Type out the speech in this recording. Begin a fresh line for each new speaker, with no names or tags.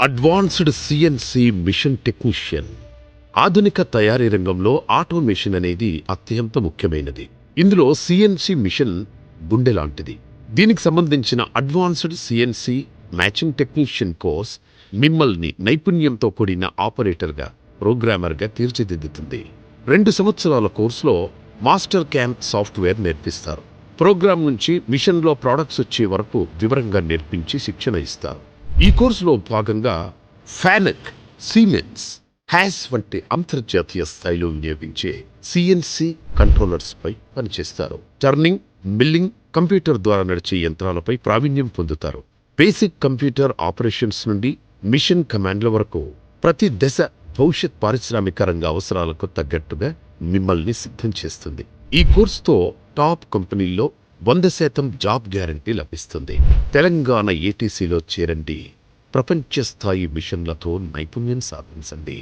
Advanced CNC machine technician. ఆధునిక తయారీ రంగంలో ఆటోమేషన్ అనేది అత్యంత ముఖ్యమైనది. ఇందులో సిఎన్సి మిషన్ గుండె లాంటిది. దీనికి సంబంధించిన advanced CNC matching technician course మిమ్మల్ని నైపుణ్యంతో కూడిన ఆపరేటర్గా, ప్రోగ్రామర్గా తీర్చిదిద్దుతుంది. 2 సంవత్సరాల కోర్సులో మాస్టర్ క్యాంప్ సాఫ్ట్వేర్ నేర్పిస్తారు. ప్రోగ్రామ్ నుంచి మిషన్లో ప్రోడక్ట్స్ వచ్చే వరకు వివరంగా నేర్పించి శిక్షణ ఇస్తారు. ఈ కోర్సులో భాగంగా ఫానక్, సిమెన్స్, హ్యాస్ వంటి అంతర్జాతీయ స్థాయిలో వినియోగించే సిఎన్సి కంట్రోలర్స్ పై పనిచేస్తారు. టర్నింగ్, మిల్లింగ్, కంప్యూటర్ ద్వారా నడిచే యంత్రాలపై ప్రావీణ్యం పొందుతారు. బేసిక్ కంప్యూటర్ ఆపరేషన్స్ నుండి మిషన్ కమాండ్ల వరకు ప్రతి దశ భవిష్యత్ పారిశ్రామిక రంగ అవసరాలకు తగ్గట్టుగా మిమ్మల్ని సిద్ధం చేస్తుంది. ఈ కోర్సుతో టాప్ కంపెనీల్లో 100% జాబ్ గ్యారంటీ లభిస్తుంది. తెలంగాణ ఏటీసీలో చేరండి. ప్రపంచ స్థాయి మిషన్లతో నైపుణ్యం సాధించండి.